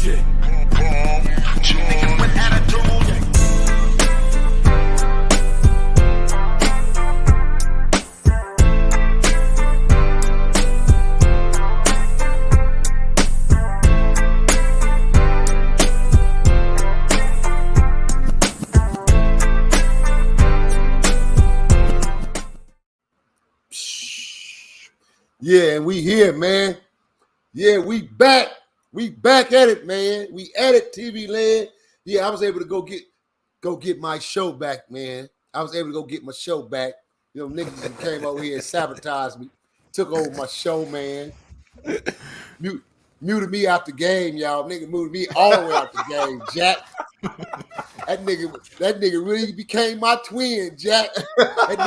shit. Niggas with attitude. Yeah, we here, man. Yeah, we back. We back at it, man. We at it, TV land. Yeah, I was able to go get my show back, man. I was able to go get my show back. You know, niggas came over here and sabotaged me, took over my show, man. Muted me out the game, y'all. Nigga muted me all the way out the game, Jack. That nigga really became my twin, Jack. That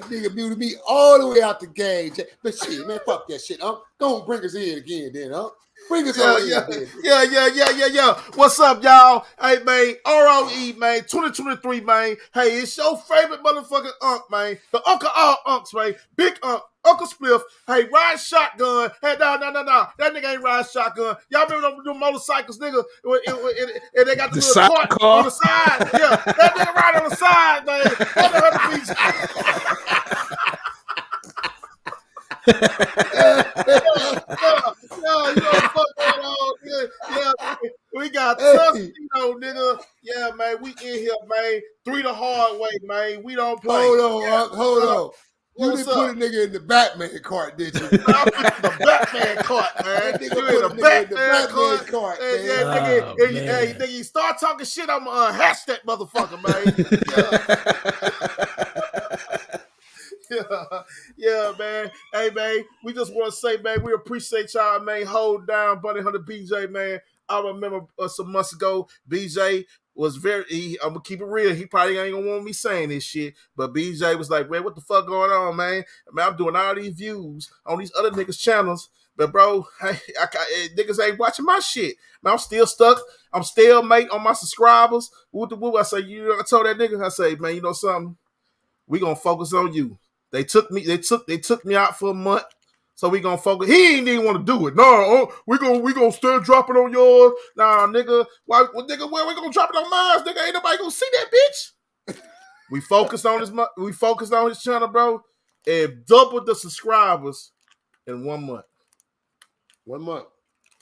nigga muted me all the way out the game. But shit, man, fuck that shit. Go on, bring us in again, then, huh? Bring us on in, then. Yeah. What's up, y'all? Hey, man, R.O.E, man, 2023, man. Hey, it's your favorite motherfucking unk, man. The Uncle all unks, man. Big unk. Uncle Spliff, hey, ride shotgun. Hey, no. That nigga ain't ride shotgun. Y'all remember them motorcycles, nigga? And they got the little cart on the side. Yeah, that nigga ride on the side, man. You know what fuck going on? Yeah, we got Tustino, nigga. Yeah, man, we in here, man. 3 the hard way, man. We don't play. Hold on. You didn't put a nigga in the Batman cart, did you? I put the Batman cart, man. You in the Batman cart, man. Yeah, nigga, you start talking shit, I'm gonna unhatch that motherfucker, man. Yeah, man. Hey, man, we just want to say, man, we appreciate y'all, man. Hold down, Bunny Hunter BJ, man. I remember some months ago, BJ was I'm gonna keep it real. He probably ain't gonna want me saying this shit, but BJ was like, man, what the fuck going on, man? I'm doing all these views on these other niggas' channels, but bro, niggas ain't watching my shit. Man, I'm still stuck. I'm stalemate on my subscribers. I say, I told that nigga, I say, man, you know something? We gonna focus on you. They took me out for a month. So we gonna focus. He ain't even want to do it. No, we gonna start dropping on yours. Nah, nigga. Where we gonna drop it on mine? Nigga, ain't nobody gonna see that bitch. We focused on his channel, bro, and doubled the subscribers in 1 month. 1 month.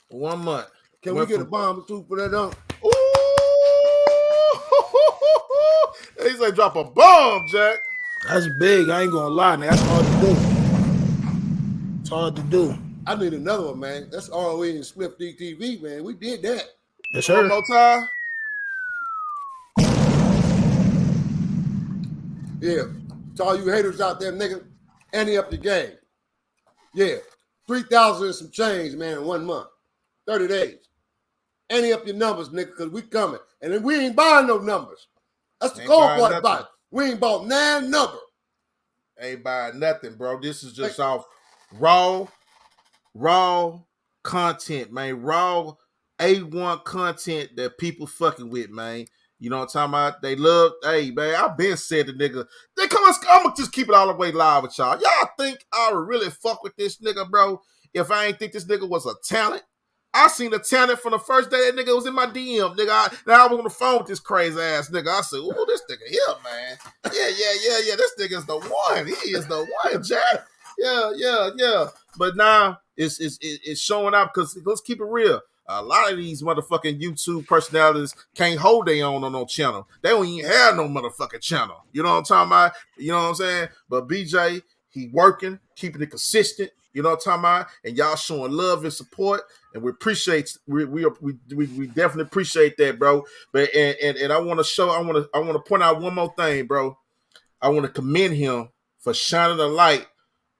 1 month. Can we get a bomb or two for that? Ooh! He said drop a bomb, Jack. That's big. I ain't gonna lie, man. That's hard to do. It's hard to do. I need another one, man. That's R.O.E and Spliff DTV, man. We did that. Yes, sir. One more time. Yeah. To all you haters out there, nigga, ante up the game. Yeah. 3,000 and some change, man, in 1 month. 30 days. Ante up your numbers, nigga, because we coming. And then we ain't buying no numbers. That's the cold part about it. We ain't bought 9 number. Ain't buying nothing, bro. This is just off raw content, man. Raw A1 content that people fucking with, man. You know what I'm talking about? They love, hey, man, I've been said to nigga, I'm gonna just keep it all the way live with y'all. Y'all think I would really fuck with this nigga, bro, if I ain't think this nigga was a talent? I seen the talent from the first day that nigga was in my DM, nigga. I was on the phone with this crazy ass nigga. I said, ooh, this nigga here, man. Yeah. This nigga's the one. He is the one, Jack. Yeah. But now it's showing up because let's keep it real. A lot of these motherfucking YouTube personalities can't hold their own on no channel. They don't even have no motherfucking channel. You know what I'm talking about? You know what I'm saying? But BJ, he working, keeping it consistent. You know what I'm talking about? And y'all showing love and support, and we appreciate we definitely appreciate that, bro. But and I want to point out one more thing, bro. I want to commend him for shining a light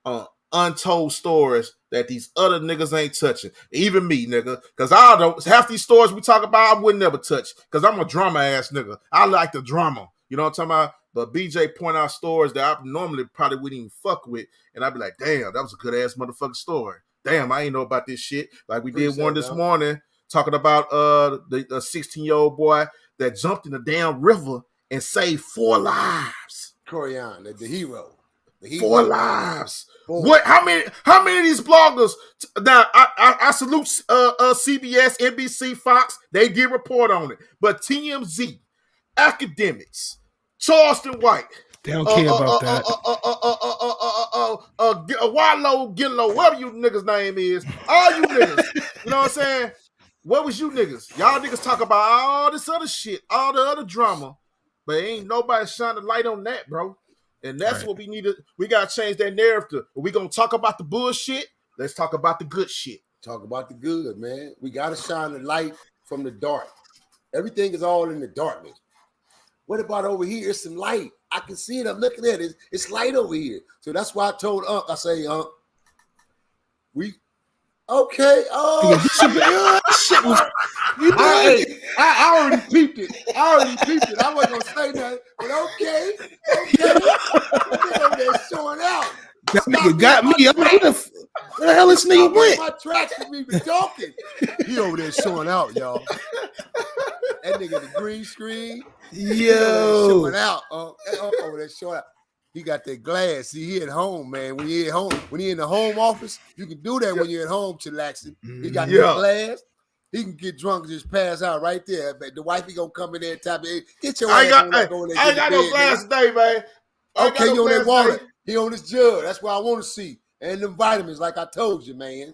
on untold stories that these other niggas ain't touching. Even me, nigga. Because I don't half these stories we talk about, I would never touch. Because I'm a drama ass nigga. I like the drama. You know what I'm talking about? But BJ point out stories that I normally probably wouldn't even fuck with. And I'd be like, damn, that was a good ass motherfucking story. Damn, I ain't know about this shit. Like we did one this morning talking about the 16-year-old boy that jumped in the damn river and saved 4 lives. Corian, the hero. 4 lives. Four. What? How many of these bloggers? Now, I salute CBS, NBC, Fox. They did report on it, but TMZ, academics, Charleston White, They don't care about that. Wallow, Gillow, whatever you niggas' name is, all you niggas. You know what I'm saying? What was you niggas? Y'all niggas talk about all this other shit, all the other drama, but ain't nobody shining light on that, bro. And that's what we need to. We gotta change that narrative. Are we gonna talk about the bullshit? Let's talk about the good shit. Talk about the good, man. We gotta shine the light from the dark. Everything is all in the darkness. What about over here? It's some light. I can see it. I'm looking at it. It's light over here. So that's why I told Unc, I say, we okay. Oh, Shit was, I already peeped it. I wasn't gonna say nothing, but okay. That over there showing out. that nigga got me. I'm like, where the hell this nigga went? My tracks for me be talking. He over there showing out, y'all. That nigga the green screen. Yo, Showing out. Over there showing out. He got that glass. See, he at home, man. When you at home, when he in the home office, you can do that when you're at home chillaxing. He got that glass. He can get drunk and just pass out right there. But the wifey gonna come in there and tap it. Get your ass on that. I ain't got no glass today, man. Okay, you on that water. He on his jug. That's what I want to see. And them vitamins, like I told you, man.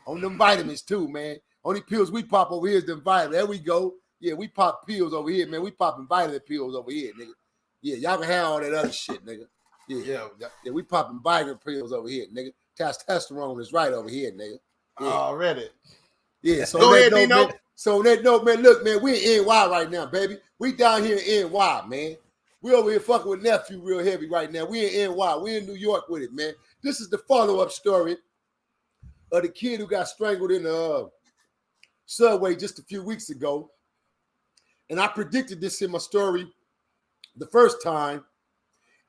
On them vitamins too, man. Only pills we pop over here is them vitamins. There we go. Yeah, we pop pills over here, man. We popping vitamin pills over here, nigga. Yeah, y'all can have all that other shit, nigga. Yeah, we popping vitamin pills over here, nigga. Testosterone is right over here, nigga. Yeah. Already. Yeah, so go ahead, Nino. So on that note, man, look, man, we in NY right now, baby. We down here in NY, man. We over here fucking with nephew real heavy right now. We in NY. We in New York with it, man. This is the follow-up story of the kid who got strangled in the subway just a few weeks ago. And I predicted this in my story the first time.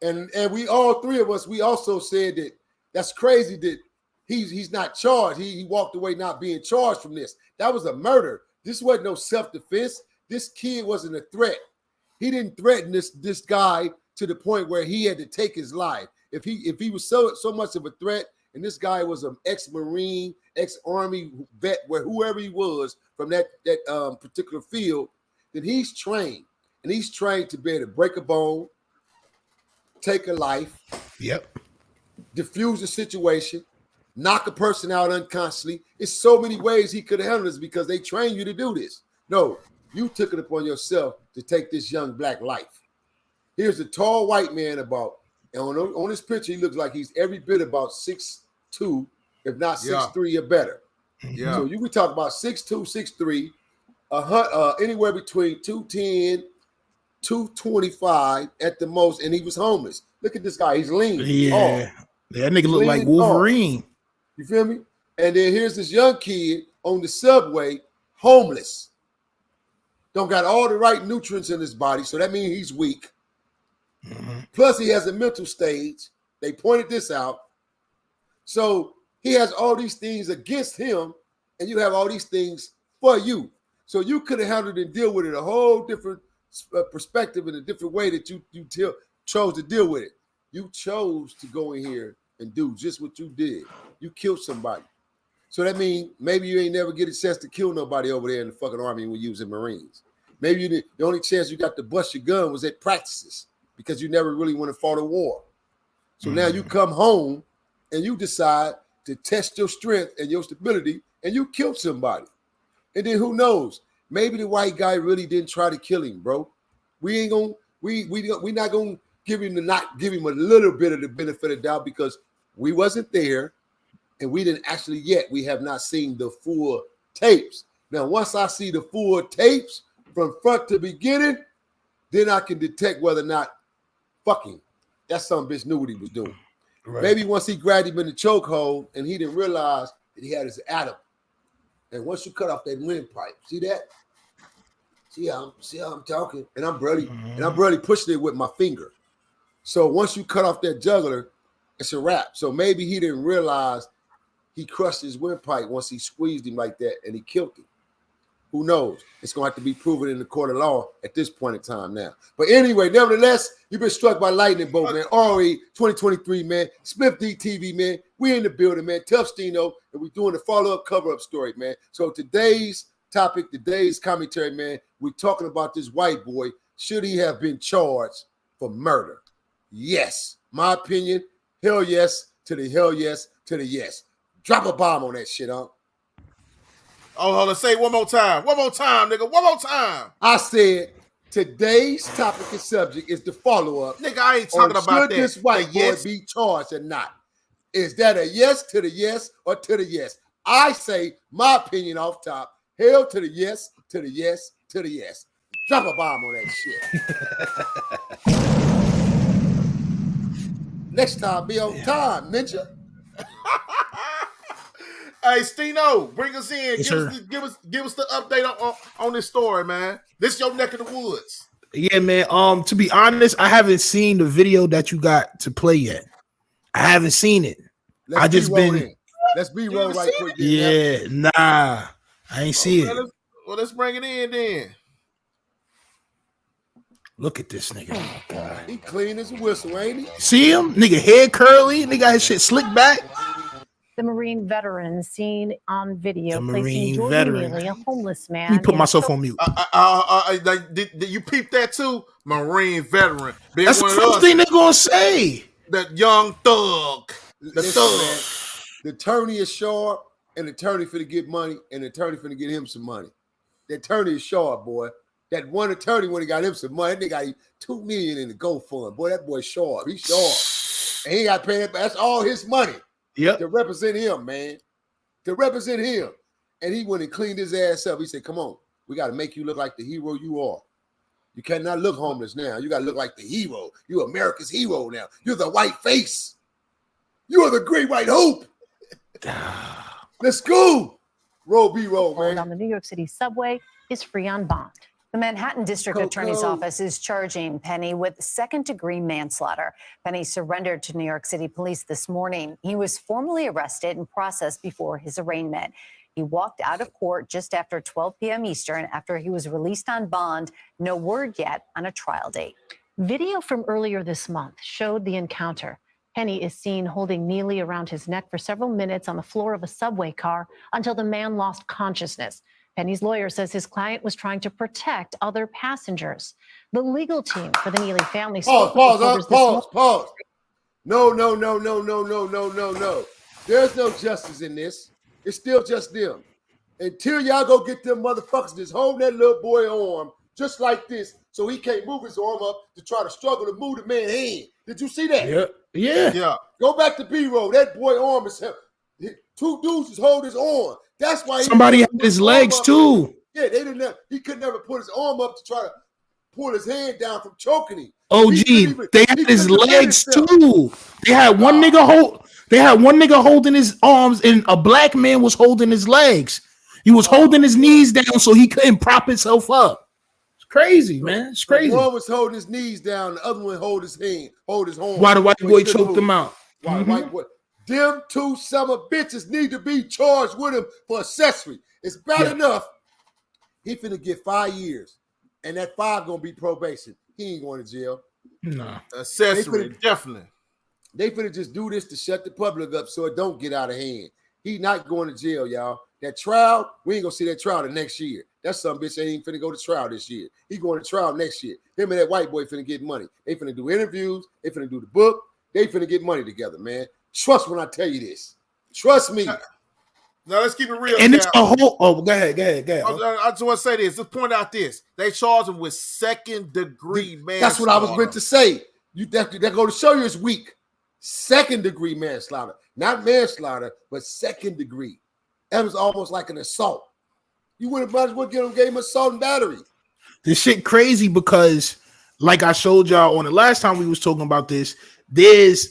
And we all three of us, we also said that that's crazy that he's not charged. He walked away not being charged from this. That was a murder. This wasn't no self-defense. This kid wasn't a threat. He didn't threaten this guy to the point where he had to take his life. If he was so much of a threat, and this guy was an ex-Marine, ex-Army vet, where whoever he was from that particular field, then he's trained. And he's trained to be able to break a bone, take a life, diffuse a situation, knock a person out unconsciously. It's so many ways he could have handled this because they train you to do this. No, you took it upon yourself to take this young black life. Here's a tall white man on this picture, he looks like he's every bit about 6'2", if not 6'3" or better. Yeah. So you can talk about 6'2", 6'3", anywhere between 210, 225 at the most, and he was homeless. Look at this guy, he's lean. Yeah. That nigga look like Wolverine. You feel me? And then here's this young kid on the subway, homeless. Don't got all the right nutrients in his body, so that means he's weak. Mm-hmm. Plus, he has a mental stage. They pointed this out. So he has all these things against him, and you have all these things for you. So you could have handled and deal with it a whole different perspective in a different way that you chose to deal with it. You chose to go in here and do just what you did. You killed somebody. So that means maybe you ain't never get a chance to kill nobody over there in the fucking Army when you was in Marines. Maybe the only chance you got to bust your gun was at practices because you never really want to fight a war. So now you come home and you decide to test your strength and your stability and you killed somebody. And then who knows? Maybe the white guy really didn't try to kill him, bro. We not gonna give him a little bit of the benefit of the doubt because we wasn't there and we didn't actually yet. We have not seen the full tapes. Now, once I see the full tapes from front to beginning, then I can detect whether or not fucking that some bitch knew what he was doing. Right. Maybe once he grabbed him in the chokehold and he didn't realize that he had his atom. And once you cut off that windpipe, see that? See how I'm talking? And I'm barely pushing it with my finger. So once you cut off that jugular, it's a wrap. So maybe he didn't realize he crushed his windpipe once he squeezed him like that and he killed him. Who knows? It's going to have to be proven in the court of law at this point in time now. But anyway, nevertheless, you've been struck by lightning bolt, man. R.O.E. 2023, man. Spliff D TV, man. We in the building, man. Tough Stino, and we doing the follow-up cover-up story, man. So today's topic, today's commentary, man, we're talking about this white boy. Should he have been charged for murder? Yes. My opinion, hell yes to the hell yes to the yes. Drop a bomb on that shit, huh? Oh, hold on. Say it one more time. One more time, nigga. One more time. I said today's topic and subject is the follow-up. Nigga, I ain't talking about that. Should this white boy be charged or not? Is that a yes to the yes or to the yes? I say my opinion off top. Hell to the yes, to the yes, to the yes. Drop a bomb on that shit. Next time, be on time, ninja. Hey, Stino, bring us in. Yes, give us the update on this story, man. This your neck of the woods. Yeah, man. To be honest, I haven't seen the video that you got to play yet. I haven't seen it. Let's be roll right quick. Yeah, nah. I ain't see it. Let's bring it in then. Look at this nigga. Oh, God. He clean as a whistle, ain't he? See him? Nigga hair curly. Nigga got his shit slicked back. The Marine veteran seen on video The placing Marine Jordan veteran. Neely, a homeless man. Let me put myself on mute. Did you peep that too? Marine veteran. Being That's the first thing they're gonna say. That young thug. The thug. Man, the attorney is sharp, and the attorney finna get money, and the attorney finna get him some money. The attorney is sharp, boy. That one attorney when he got him some money, they got $2 million in the GoFund. Boy, that boy sharp. He's sharp. And he got paid. That's all his money. Yep. To represent him, man. To represent him. And he went and cleaned his ass up. He said, come on, we got to make you look like the hero you are. You cannot look homeless now. You got to look like the hero. You're America's hero now. You're the white face. You are the great white hope. Let's go. Roll B roll, man. On the New York City subway is free on bond. The Manhattan District Attorney's Office is charging Penny with second-degree manslaughter. Penny surrendered to New York City police this morning. He was formally arrested and processed before his arraignment. He walked out of court just after 12 p.m. Eastern after he was released on bond. No word yet on a trial date. Video from earlier this month showed the encounter. Penny is seen holding Neely around his neck for several minutes on the floor of a subway car until the man lost consciousness. Penny's lawyer says his client was trying to protect other passengers. The legal team for the Neely family. Pause. No. There's no justice in this. It's still just them. Until y'all go get them motherfuckers just hold that little boy arm just like this so he can't move his arm up to try to struggle to move the man's hand. Did you see that? Yeah. Go back to B-roll. That boy arm is him. Two dudes just hold his arm. That's why somebody had his legs too. Yeah, they didn't have, he could never put his arm up to try to pull his hand down from choking him. Oh, gee, they had his legs too. They had one nigga holding his arms, and a black man was holding his legs. He was holding his knees down so he couldn't prop himself up. It's crazy, man. It's crazy. One was holding his knees down, the other one hold his arm. Why the white boy choked him out? Why the white boy? Them two summer bitches need to be charged with him for accessory. It's bad enough. He finna get 5 years, and that 5 gonna be probation. He ain't going to jail. No. Accessory, definitely. They finna just do this to shut the public up so it don't get out of hand. He not going to jail, y'all. That trial, we ain't gonna see that trial the next year. That some bitch ain't even finna go to trial this year. He going to trial next year. Him and that white boy finna get money. They finna do interviews. They finna do the book. They finna get money together, man. Trust when I tell you this. Trust me. Now let's keep it real. And it's a whole. Oh, go ahead. I just want to say this. Let's point out this. They charge him with second-degree manslaughter. That's what I was meant to say. That go to show you it's weak. Second-degree manslaughter, not manslaughter, but second degree. That was almost like an assault. You would have might as well gave him assault and battery. This shit crazy because, like I showed y'all on the last time we was talking about this, there's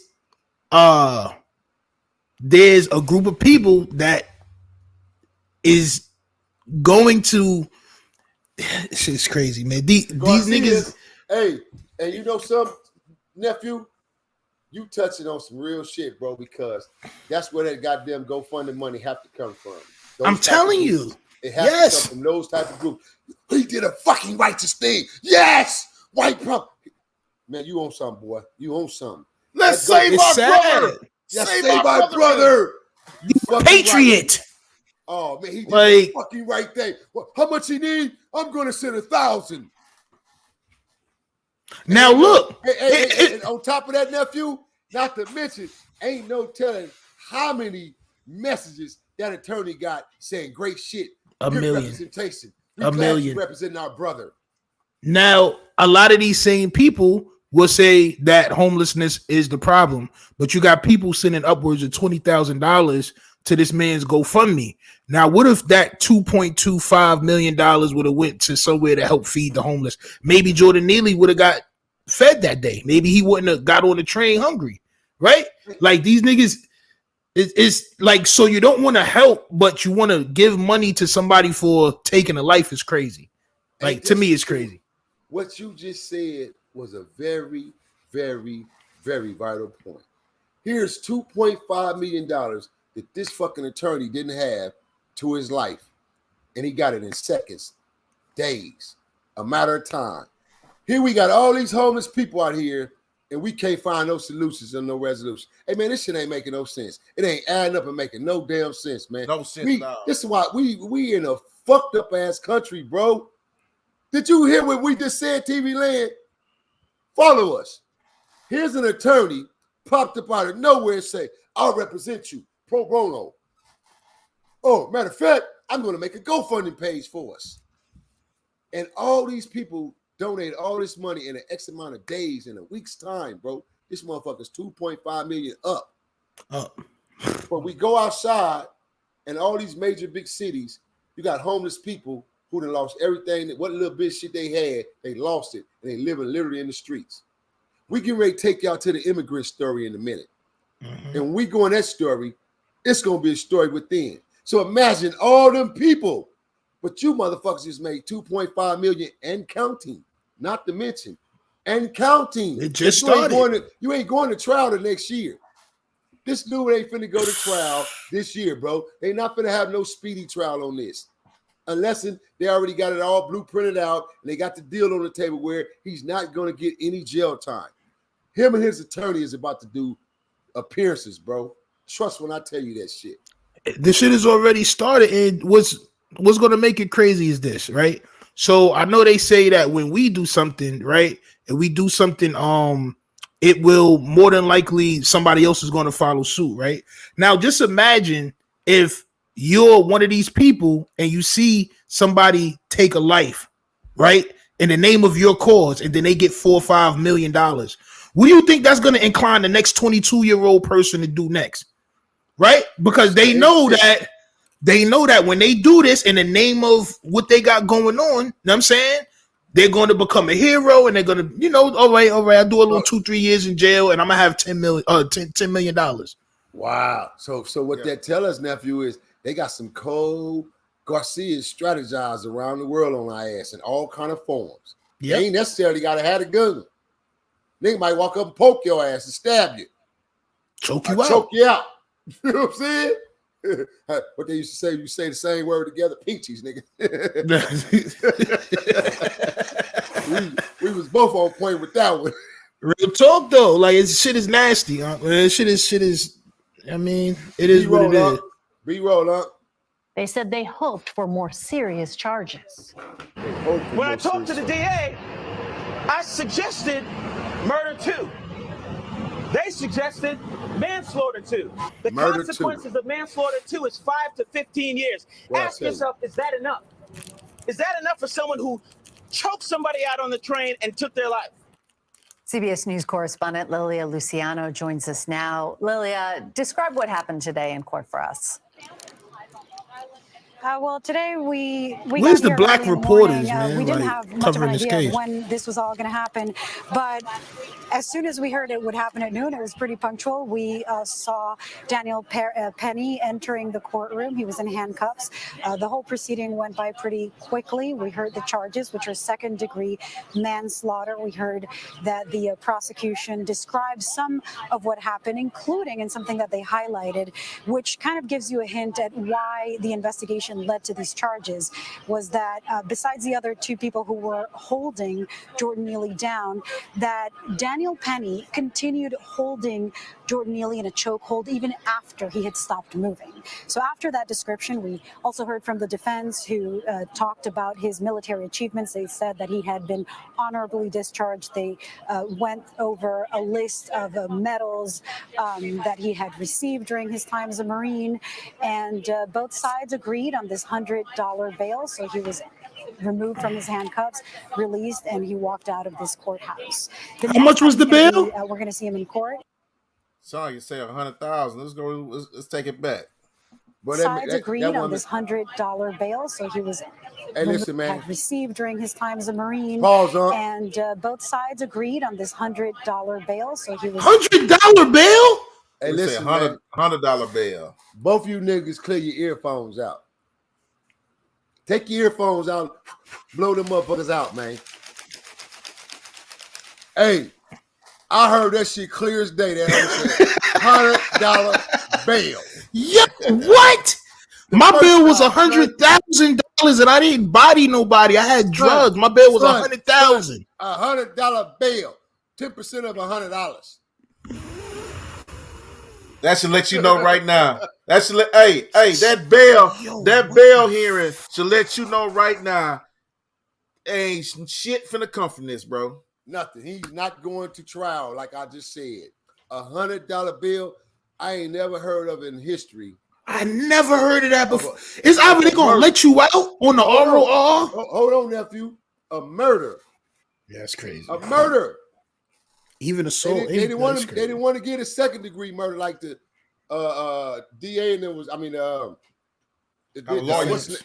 a group of people that is going to. This shit's crazy, man. These niggas. Hey, and you know some nephew, you touching on some real shit, bro, because that's where that goddamn GoFundMe money have to come from. I'm telling you. It has to come from those type of groups. He did a fucking righteous thing. Yes, white brother. Man, you own something, boy. You own something. Let's save our brother. Yes, save my brother. You patriot. Right. Oh man, he did like, the fucking right thing. Well, how much he need? I'm gonna send 1,000. Now look, and on top of that, nephew, not to mention, ain't no telling how many messages that attorney got saying great shit. A Good million. representation. A million. Representing our brother. Now, a lot of these same people will say that homelessness is the problem, but you got people sending upwards of $20,000 to this man's GoFundMe. Now, what if that $2.25 million would have went to somewhere to help feed the homeless? Maybe Jordan Neely would have got fed that day. Maybe he wouldn't have got on the train hungry, right? Like these niggas, it's like, so you don't want to help, but you want to give money to somebody for taking a life is crazy. Like, to me, it's crazy. What you just said was a very, very, very vital point. Here's $2.5 million that this fucking attorney didn't have to his life. And he got it in seconds, days, a matter of time. Here we got all these homeless people out here, and we can't find no solutions and no resolution. Hey, man, this shit ain't making no sense. It ain't adding up and making no damn sense, man. No sense. This is why we in a fucked up ass country, bro. Did you hear what we just said, TV Land? Follow us. Here's an attorney popped up out of nowhere and say, I'll represent you, pro bono. Oh, matter of fact, I'm going to make a GoFundMe page for us. And all these people donate all this money in an X amount of days in a week's time, bro. This motherfucker's 2.5 million up. But we go outside and all these major big cities, you got homeless people who done lost everything. What little bit of shit they had, they lost it, and they living literally in the streets. We get ready to take y'all to the immigrant story in a minute. Mm-hmm. And when we go in that story, it's going to be a story within. So imagine all them people, but you motherfuckers just made 2.5 million and counting, not to mention, and counting. It just started. You ain't going to trial the next year. This dude ain't finna go to trial this year, bro. They not finna have no speedy trial on this. Unless they already got it all blueprinted out and they got the deal on the table where he's not going to get any jail time. Him and his attorney is about to do appearances, bro. Trust when I tell you that shit. This shit has already started, and what's going to make it crazy is this, right? So I know they say that when we do something, right, and we do something, it will more than likely somebody else is going to follow suit, right? Now, just imagine if you're one of these people and you see somebody take a life, right, in the name of your cause, and then they get $4 or $5 million. What do you think that's going to incline the next 22-year-old person to do next? Right? Because they know that when they do this in the name of what they got going on, you know what I'm saying? They're going to become a hero, and they're going to, all right, I do a little 2-3 years in jail, and I'm going to have $10 million. Wow. So what that tell us, nephew, is they got some cold Garcias strategized around the world on our ass in all kind of forms. Yep. They ain't necessarily got to have a gun. They might walk up and poke your ass and stab you. Choke you out. You know what I'm saying? What they used to say, you say the same word together, peaches, nigga. we was both on point with that one. Real talk though, like shit is nasty. Shit is. I mean, it is what it is. B-roll up. They said they hoped for more serious charges. When I talked to the DA, I suggested murder 2. They suggested manslaughter 2. The consequences of manslaughter 2 is 5 to 15 years. Ask yourself, is that enough? Is that enough for someone who choked somebody out on the train and took their life? CBS News correspondent Lilia Luciano joins us now. Lilia, describe what happened today in court for us. Well, today we where's the black reporters, man? We didn't like, have much of an idea case. of when this was all going to happen, but as soon as we heard it would happen at noon, it was pretty punctual. We saw Daniel Penny entering the courtroom. He was in handcuffs. The whole proceeding went by pretty quickly. We heard the charges, which are second-degree manslaughter. We heard that the prosecution described some of what happened, including in something that they highlighted, which kind of gives you a hint at why the investigation led to these charges, was that besides the other two people who were holding Jordan Neely down, that Daniel Penny continued holding Jordan Neely in a chokehold even after he had stopped moving. So after that description, we also heard from the defense, who talked about his military achievements. They said that he had been honorably discharged. They went over a list of medals that he had received during his time as a Marine, and both sides agreed on this $100 bail. So he was removed from his handcuffs, released, and he walked out of this courthouse. How much was the bail? We're going to see him in court. Sorry, you say 100,000. Let's take it back. But sides agreed on this $100 bail, so he was man, received during his time as a Marine. Pause on. And both sides agreed on this $100 bail, so he was $100 bail. Hey, listen, $100 bail. Both of you niggas clear your earphones out. Take your earphones out, blow them motherfuckers out, man. Hey, I heard that shit clear as day. That $100 bail. Yeah, what? My bill was $100,000 and I didn't body nobody. I had drugs. My bill was $100,000. $100 bail. 10% of $100. That should let you know right now. That should that bail hearing should let you know right now. Ain't shit finna come from this, bro. Nothing. He's not going to trial, like I just said. $100 bill. I ain't never heard of in history. I never heard of that before. It's either they gonna let you out on the R.O.E. Hold on, nephew. A murder. Yeah, that's crazy. A murder. Even assault. They didn't want to get a second degree murder like the DA and the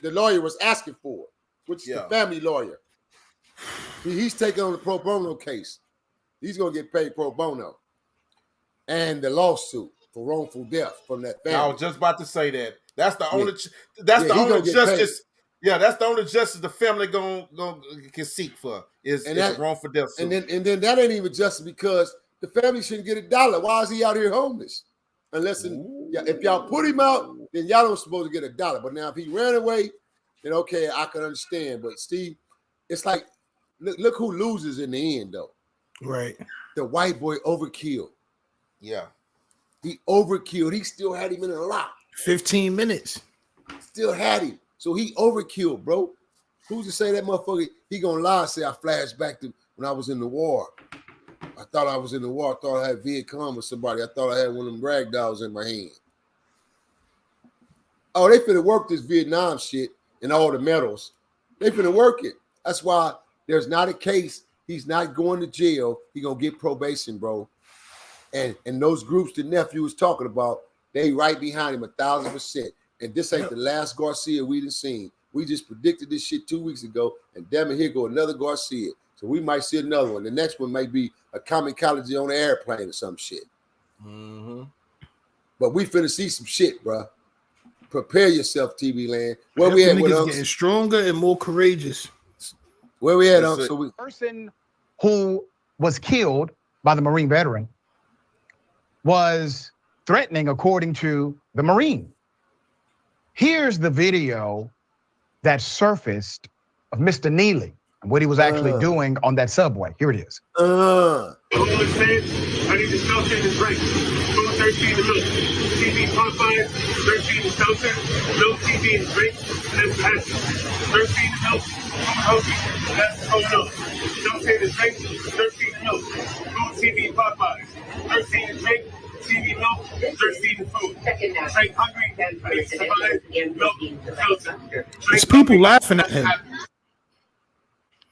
lawyer was asking for, which is the family lawyer. He's taking on the pro bono case. He's gonna get paid pro bono, and the lawsuit for wrongful death from that family. I was just about to say that. That's the only. That's the only justice. Yeah, that's the only justice the family can seek for is wrongful death suit. And then that ain't even justice because the family shouldn't get $1. Why is he out here homeless? Unless if y'all put him out, then y'all don't supposed to get $1. But now if he ran away, then okay, I can understand. But Steve, it's like look who loses in the end though. Right. The white boy overkilled. Yeah. He overkilled. He still had him in a lock. 15 minutes. Still had him. So he overkilled, bro. Who's to say that motherfucker, he gonna lie and say I flashed back to when I was in the war. I thought I was in the war. I thought I had Viet Cong or somebody. I thought I had one of them rag dolls in my hand. Oh, they finna work this Vietnam shit and all the medals. They finna work it. That's why there's not a case. He's not going to jail. He gonna get probation, bro. And those groups the nephew was talking about, they right behind him 1,000%. And this ain't the last Garcia we done seen. We just predicted this shit 2 weeks ago, and damn it, here go another Garcia. So we might see another one. The next one might be a kamikaze on an airplane or some shit. Mm-hmm. But we finna see some shit, bro. Prepare yourself, TV land. Where we at with us? Getting stronger and more courageous. Where we at, Unc? So we person who was killed by the Marine veteran was threatening, according to the Marine. Here's the video that surfaced of Mr. Neely and what he was actually doing on that subway. Here it is. I need to shelter in this rank. 13 to milk. TV Popeyes, 13 to shelter. Milk, TV, and drink. That's passion. 13 to milk. Hoagie. That's no. Shelter in this rank. 13 to milk. Food, TV, Popeyes. 13 to drink. TV, milk. 13 to food. Drink hungry. I need to survive. Milk, shelter. There's people laughing at him.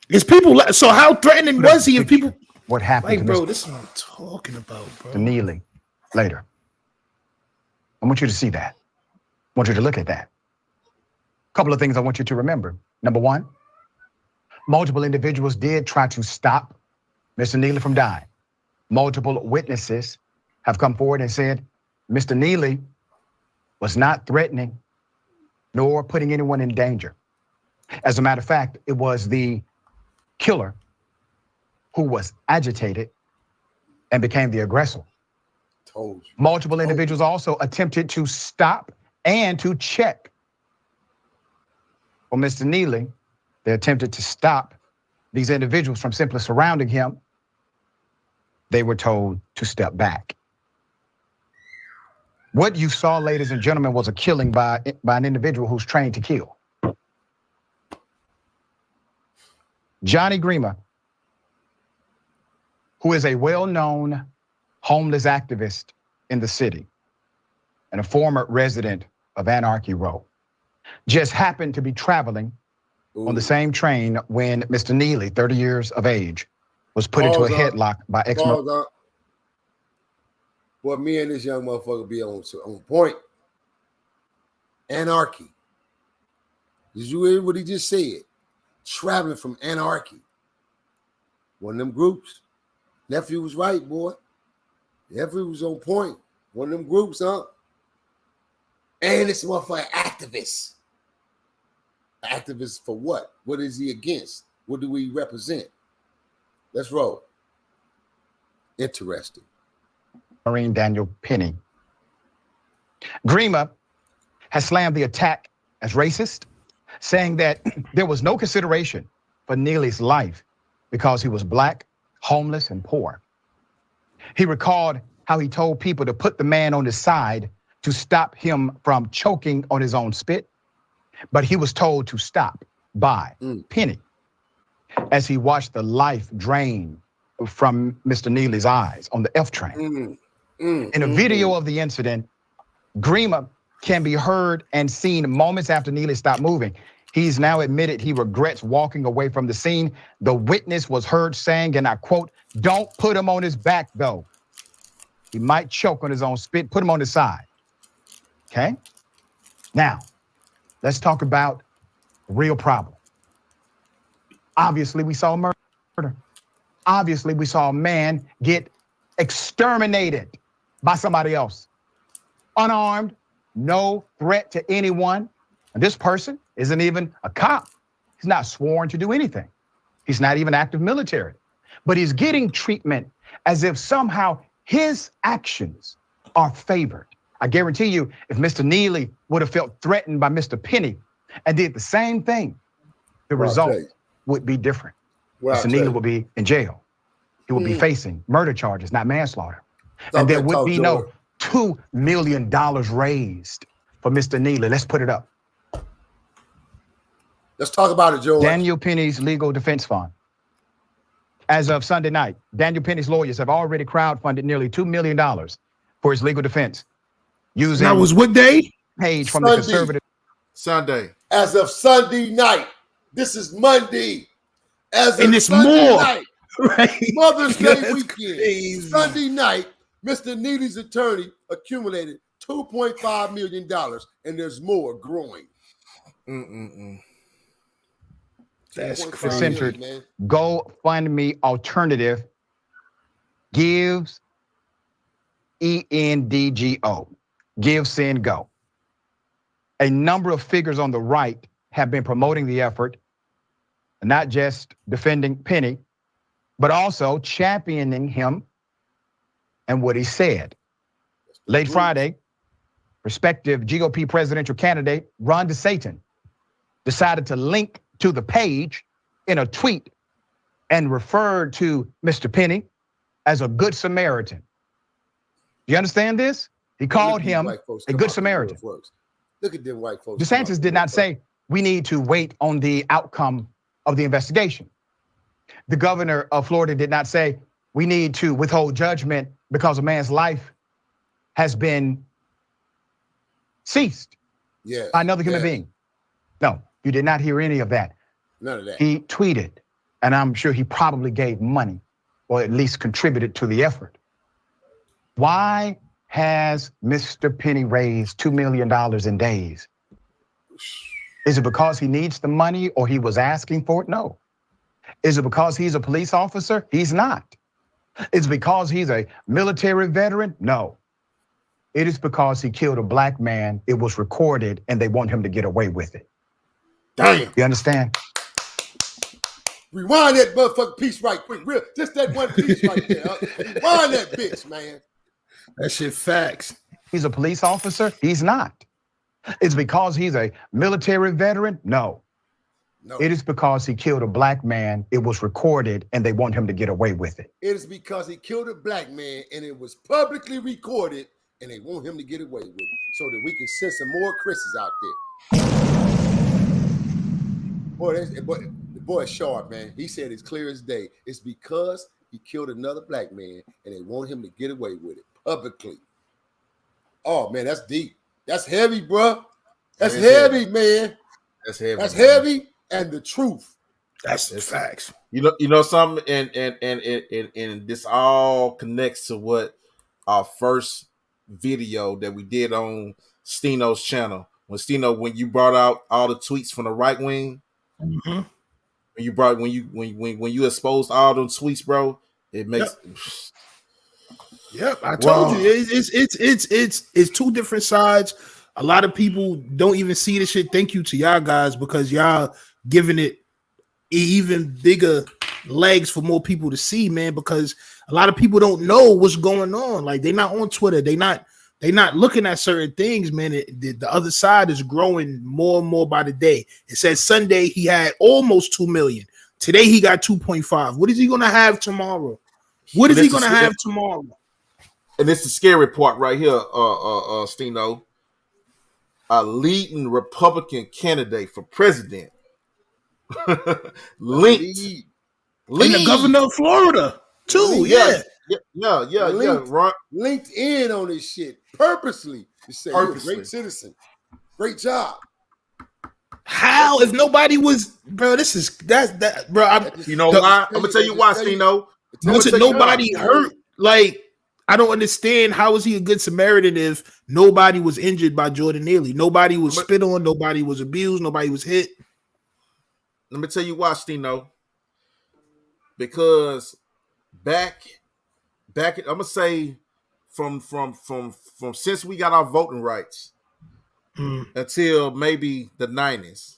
It's people. So how threatening was he? If people, what happened? Like, bro, this is what I'm talking about, bro. To Neely later. I want you to see that. I want you to look at that. A couple of things I want you to remember. Number one, multiple individuals did try to stop Mr. Neely from dying. Multiple witnesses have come forward and said Mr. Neely was not threatening nor putting anyone in danger. As a matter of fact, it was the killer who was agitated and became the aggressor. Told you. Multiple individuals also attempted to stop and to check for Mr. Neely. They attempted to stop these individuals from simply surrounding him. They were told to step back. What you saw, ladies and gentlemen, was a killing by an individual who's trained to kill. Johnny Grima, who is a well-known homeless activist in the city and a former resident of R.O.E, just happened to be traveling on the same train when Mr. Neely, 30 years of age, was put into a headlock by ex-Marine. Boy, me and this young motherfucker be on point. Anarchy. Did you hear what he just said? Traveling from Anarchy. One of them groups. Nephew was right, boy. Nephew was on point. One of them groups, huh? And this motherfucker activist. Activist for what? What is he against? What do we represent? Let's roll. Interesting. Marine Daniel Penny. Grima has slammed the attack as racist, saying that there was no consideration for Neely's life because he was black, homeless, and poor. He recalled how he told people to put the man on his side to stop him from choking on his own spit, but he was told to stop by Penny as he watched the life drain from Mr. Neely's eyes on the F train. In a video of the incident, Grima can be heard and seen moments after Neely stopped moving. He's now admitted he regrets walking away from the scene. The witness was heard saying, and I quote, "Don't put him on his back though. He might choke on his own spit. Put him on his side." Okay? Now, let's talk about the real problem. Obviously, we saw murder. Obviously, we saw a man get exterminated by somebody else. Unarmed, no threat to anyone. And this person isn't even a cop. He's not sworn to do anything. He's not even active military. But he's getting treatment as if somehow his actions are favored. I guarantee you, if Mr. Neely would have felt threatened by Mr. Penny and did the same thing, the result would be different. Mr. Neely would be in jail. He would be facing murder charges, not manslaughter. And there would be no $2 million raised for Mr. Neely. Let's put it up. Let's talk about it, George. Daniel Penny's legal defense fund. As of Sunday night, Daniel Penny's lawyers have already crowdfunded nearly $2 million for his legal defense. Using that was what day? Page from the conservative. Sunday. As of Sunday night. This is Monday. As and of it's Sunday more. Night, Right. Mother's Day weekend. Crazy. Sunday night, Mr. Neely's attorney accumulated $2.5 million, and there's more growing. That's The crazy. centered GoFundMe alternative gives ENDGO, Give, Send, Go. A number of figures on the right have been promoting the effort, not just defending Penny, but also championing him and what he said. Late Friday, prospective GOP presidential candidate Ron DeSantis decided to link to the page in a tweet and referred to Mr. Penny as a good Samaritan. You understand this? He called him a good Samaritan. Look at them white folks. DeSantis did not say we need to wait on the outcome of the investigation. The governor of Florida did not say we need to withhold judgment because a man's life has been ceased by another human being. No, you did not hear any of that. None of that. He tweeted, and I'm sure he probably gave money or at least contributed to the effort. Why has Mr. Penny raised $2 million in days? Is it because he needs the money or he was asking for it? No. Is it because he's a police officer? He's not. It's because he's a military veteran? No. It is because he killed a black man. It was recorded and they want him to get away with it. Damn. You understand? Rewind that motherfucking piece right quick. Real, just that one piece right there. Rewind that bitch, man. That shit facts. He's a police officer? He's not. It's because he's a military veteran? No. It is because he killed a black man. It was recorded and they want him to get away with it. It is because he killed a black man and it was publicly recorded and they want him to get away with it so that we can send some more Chris's out there. Boy, the boy is sharp, man. He said it's clear as day. It's because he killed another black man and they want him to get away with it publicly. Oh, man, that's deep. That's heavy, bro. That's heavy, man. That's heavy. That's heavy. And the truth. That's facts. You know something, and this all connects to what our first video that we did on Stino's channel. When you brought out all the tweets from the right wing, when you exposed all those tweets, bro, it makes. Yep, I told you it's two different sides. A lot of people don't even see this shit. Thank you to y'all guys because y'all giving it even bigger legs for more people to see, man, because a lot of people don't know what's going on. Like they're not on Twitter. They're not looking at certain things, man. The other side is growing more and more by the day. It says Sunday he had almost 2 million. Today he got 2.5. What is he going to have tomorrow? What is he going to have tomorrow? And it's the scary part right here, Stino. A leading Republican candidate for president. linked and the governor of Florida too. Yeah. Linked in on this shit purposely to say you're a great citizen. Great job. How if nobody was, bro? This is that, bro. You know why? I'm gonna tell you why, Stino. Wasn't nobody hurt? Like I don't understand. How is he a good Samaritan if nobody was injured by Jordan Neely? Nobody was spit on. Nobody was abused. Nobody was hit. Let me tell you why, Stino. Because back, I'm gonna say from since we got our voting rights until maybe the 90s,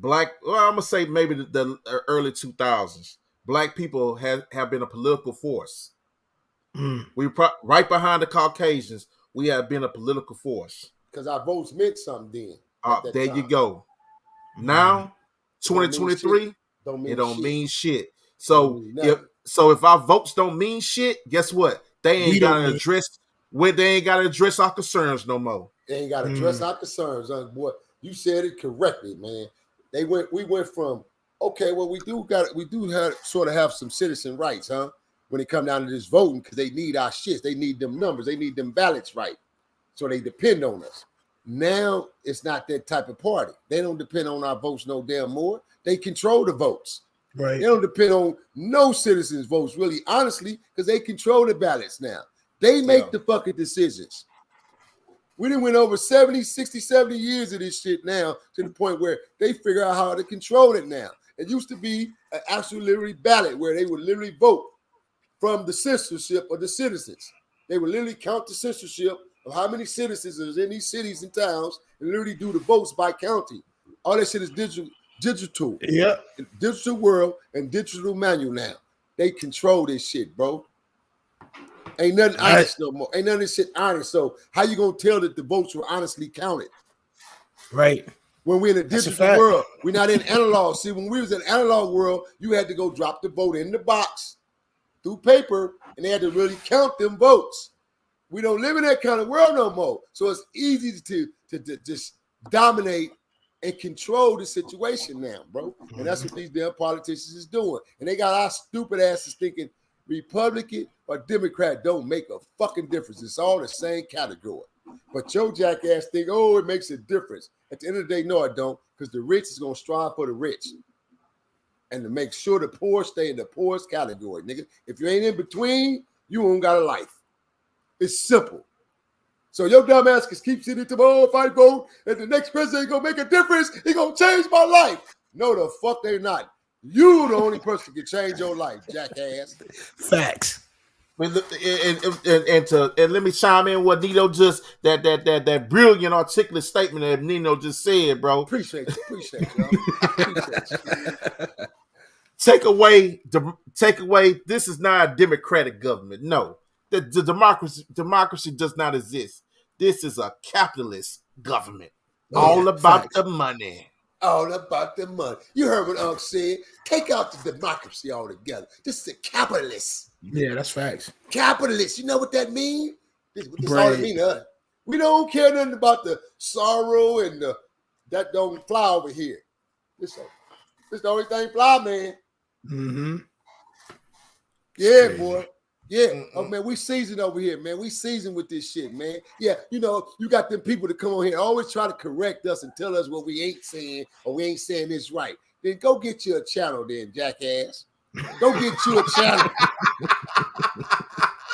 I'm gonna say maybe the early 2000s, black people have been a political force. We right behind the Caucasians. We have been a political force because our votes meant something then. There you go. Now. 2023, it don't mean shit. So if our votes don't mean shit, guess what? They ain't gotta address our concerns no more. They ain't gotta address our concerns, boy. You said it correctly, man. We went from okay, well, we do have some citizen rights, huh? When it come down to this voting, because they need our shit, they need them numbers, they need them ballots right. So they depend on us. Now it's not that type of party. They don't depend on our votes no damn more. They control the votes. Right. They don't depend on no citizens' votes, really, honestly, because they control the ballots now. They make the fucking decisions. We done went over 70 years of this shit now to the point where they figure out how to control it now. It used to be an actual literally ballot where they would literally vote from the censorship of the citizens. They would literally count the censorship of how many citizens is in these cities and towns and literally do the votes by county. All that shit is digital. Yeah. Digital world and digital manual now. They control this shit, bro. Ain't nothing honest no more. Ain't none of this shit honest. So how you gonna tell that the votes were honestly counted? Right. When we're in a digital world, we're not in analog. See, when we was in analog world, you had to go drop the vote in the box through paper, and they had to really count them votes. We don't live in that kind of world no more. So it's easy to just dominate and control the situation now, bro. And that's what these damn politicians is doing. And they got our stupid asses thinking Republican or Democrat don't make a fucking difference. It's all the same category. But your jackass think, oh, it makes a difference. At the end of the day, no, it don't, because the rich is going to strive for the rich. And to make sure the poor stay in the poorest category, nigga. If you ain't in between, you don't got a life. It's simple. So your dumb ass can keep sitting tomorrow if I vote and the next president ain't gonna make a difference. He gonna change my life. No, the fuck they not. You the only person can change your life, jackass. Facts. And let me chime in what Nino just that brilliant articulate statement that Nino just said, bro. Appreciate you. Appreciate you. Take away. This is not a democratic government. No, the democracy does not exist. This is a capitalist government. All about the money. All about the money. You heard what Unc said. Take out the democracy altogether. This is a capitalist. Yeah, that's facts. Capitalist. You know what that means? This all it means to us. We don't care nothing about the sorrow and that don't fly over here. This the only thing fly, man. Mm-hmm. Yeah, boy. Yeah. Oh, man, we seasoned over here, man. We seasoned with this shit, man. Yeah, you got them people that come on here always try to correct us and tell us what we ain't saying or we ain't saying this right. Then go get you a channel then, jackass. Go get you a channel.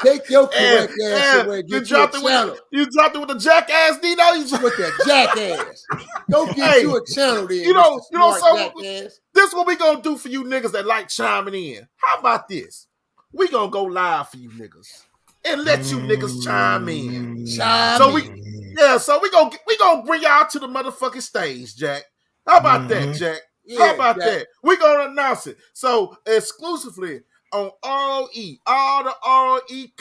Take your correct ass somewhere and get you a channel. You dropped it with the jackass, Nino? With that jackass. Go get you a channel then, jackass. This is what we gonna do for you niggas that like chiming in. How about this? We gonna go live for you niggas and let you niggas chime in. So we gonna bring y'all to the motherfucking stage, Jack. How about that, Jack? Yeah, how about that? We gonna announce it. So exclusively on R.O.E. All the R.O.E.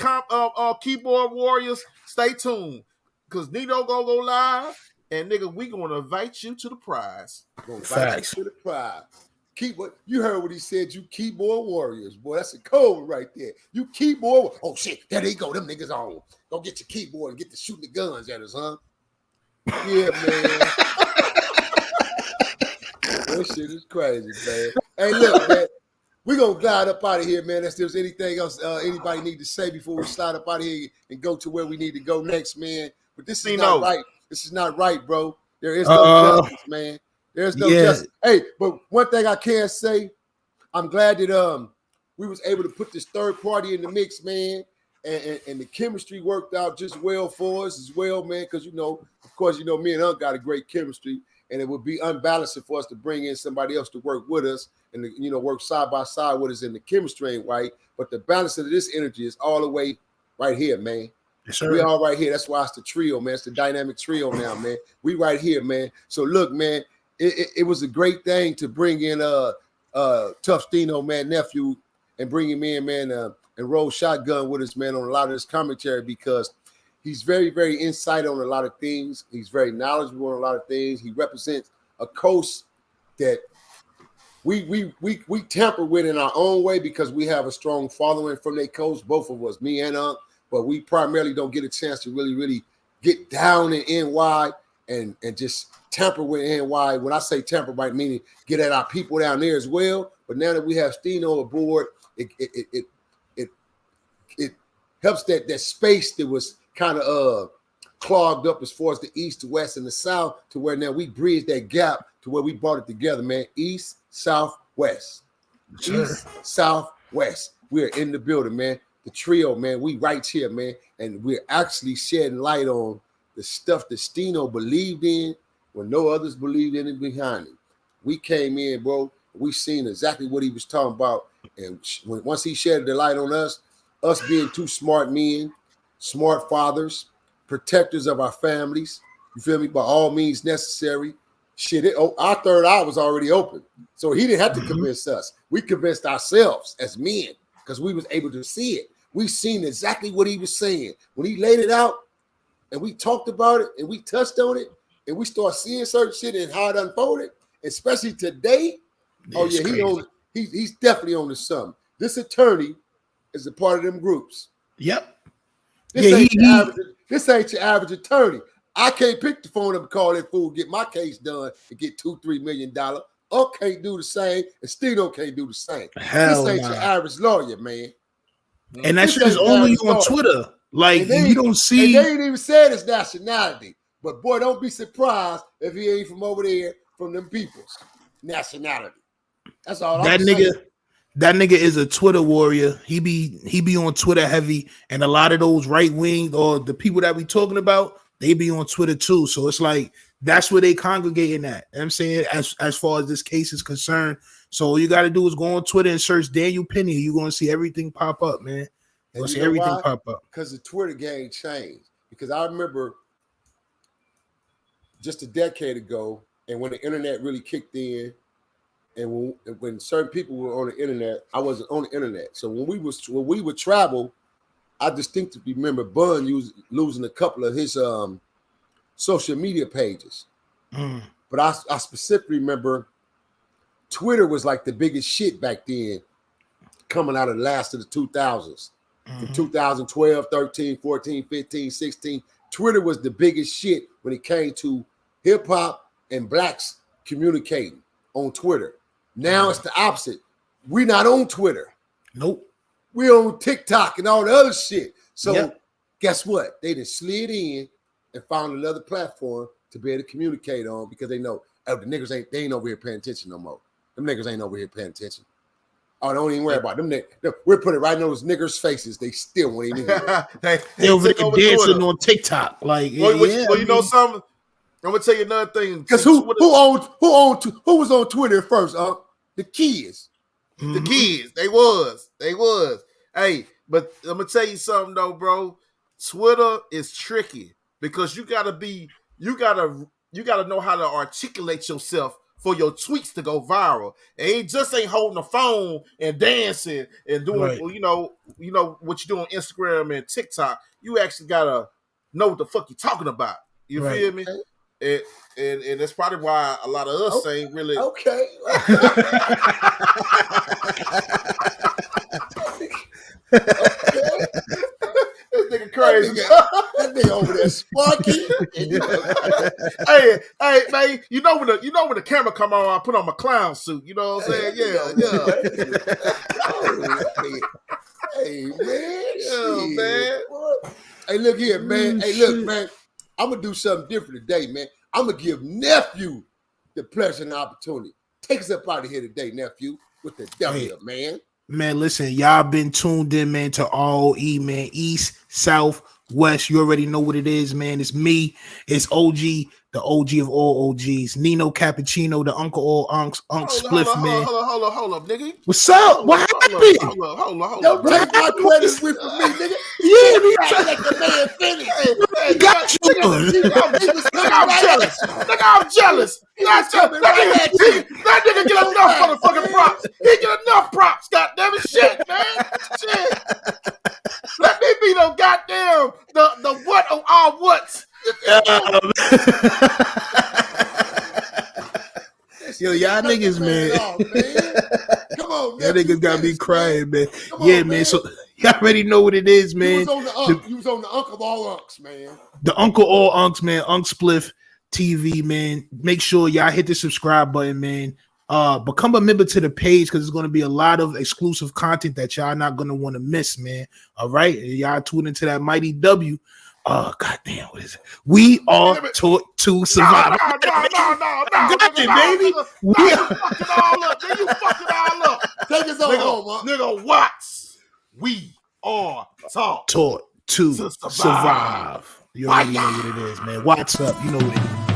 keyboard warriors, stay tuned. Cause Nino gonna go live, and nigga, we gonna invite you to the prize. You heard what he said. You keyboard warriors, boy. That's a code right there. You keyboard. Oh shit, there they go. Them niggas on. Go get your keyboard and get to shooting the guns at us, huh? Yeah, man. That shit is crazy, man. Hey, look, man. We're gonna glide up out of here, man. If there's anything else anybody need to say before we slide up out of here and go to where we need to go next, man. But this is not right. This is not right, bro. There is no justice, man. There's no justice. Hey, but one thing I can say, I'm glad that we was able to put this third party in the mix, man, and the chemistry worked out just well for us as well, man. Because of course, me and Unc got a great chemistry, and it would be unbalancing for us to bring in somebody else to work with us and work side by side with us, and the chemistry ain't right. But the balance of this energy is all the way right here, man. Yes, sir. We all right here. That's why it's the trio, man. It's the dynamic trio now, man. We right here, man. So look, man. It was a great thing to bring in Tough Stino, man, nephew, and bring him in, man, and roll shotgun with us, man, on a lot of this commentary because he's very, very insight on a lot of things. He's very knowledgeable on a lot of things. He represents a coast that we tamper with in our own way because we have a strong following from that coast, both of us, me and Unc, but we primarily don't get a chance to really, really get down in NY and just tamper with NY. When I say tamper, by meaning get at our people down there as well. But now that we have Stino aboard, it helps that space that was kind of clogged up as far as the east, the west, and the south to where now we bridge that gap to where we brought it together, man. East, south, west. Sure. East, south, west. We're in the building, man. The trio, man. We right here, man. And we're actually shedding light on the stuff that Stino believed in when no others believed in it behind him. We came in, bro. We seen exactly what he was talking about. And once he shed the light on us being two smart men, smart fathers, protectors of our families, you feel me? By all means necessary. Shit, our third eye was already open. So he didn't have to convince us. We convinced ourselves as men because we was able to see it. We seen exactly what he was saying. When he laid it out and we talked about it and we touched on it and we start seeing certain shit and how it unfolded, especially today. He's definitely on to something. This attorney is a part of them groups. Yep. This ain't your average attorney. I can't pick the phone up and call that fool, get my case done and get $2-3 million. Unc can't do the same, and Stino can't do the same. This ain't your average lawyer, man. And that shit is only on Twitter. Like, you don't see. And they ain't even said his nationality. But boy, don't be surprised if he ain't from over there from them people's nationality. That's all I'm saying. That nigga is a Twitter warrior. He be on Twitter heavy, and a lot of those right wing or the people that we talking about, they be on Twitter too. So it's like that's where they congregating at. You know what I'm saying, as far as this case is concerned. So all you got to do is go on Twitter and search Daniel Penny. You're gonna see everything pop up, man. You'll see everything pop up. Because the Twitter game changed. Because I remember just a decade ago, and when the internet really kicked in, and when certain people were on the internet, I wasn't on the internet. So when we would travel, I distinctly remember Bun losing a couple of his social media pages. But I specifically remember Twitter was like the biggest shit back then, coming out of the last of the 2000s. From 2012, 13, 14, 15, 16. Twitter was the biggest shit when it came to hip-hop and blacks communicating on Twitter. Now it's the opposite. We're not on Twitter. Nope. We're on TikTok and all the other shit. So guess what? They just slid in and found another platform to be able to communicate on, because they know the niggas ain't over here paying attention no more. Them niggas ain't over here paying attention. Oh, don't even worry about them. We're putting it right in those niggas' faces. They still won't even hear it. They over there dancing on TikTok. Like, you know something? I'm gonna tell you another thing. Because who was on Twitter first? The kids. The kids. They was. Hey, but I'm gonna tell you something though, bro. Twitter is tricky because you gotta know how to articulate yourself for your tweets to go viral. And it just ain't holding the phone and dancing and doing, you know what you do on Instagram and TikTok. You actually gotta know what the fuck you're talking about. You feel me? And that's probably why a lot of us ain't really okay. This nigga crazy. That nigga over there sparky. hey, man, you know when the camera come on, I put on my clown suit. You know what I'm saying? Hey, man. Yeah, man. Hey, look here, man. Hey, look, man. I'm gonna do something different today, man. I'm gonna give nephew the pleasure and opportunity. Take us up out of here today, nephew, with the W, man. Man, listen, y'all been tuned in, man, to R.O.E, man. East, South, West. You already know what it is, man. It's me. It's OG, the OG of all OGs. Nino Cappucino, the Uncle All Unks, Spliff, man. Hold up, nigga. What's up? What happened? Hold up. Don't take my credit with me, nigga. Yeah, we let the man finish. Hey, got you. I'm jealous. That nigga get enough motherfucking props. He get enough props. Goddamn it, shit, man. Shit. Let me be the goddamn the what on all what's. Yo, y'all niggas, man. Come on, y'all niggas got me crying, man. Man. So y'all already know what it is, man. You was on the Uncle of all Unks, man. The Uncle All Unks, man. Spliff TV, man. Make sure y'all hit the subscribe button, man. Become a member to the page, because there's going to be a lot of exclusive content that y'all not going to want to miss, man. All right, y'all tune into that mighty W. Goddamn, what is it? We are taught to survive. No, got it, baby. You fucking all up. You fucking all up. Take us on home, nigga. Watts. We are taught to survive. You already know what it is, man. Watts up. You know what it is.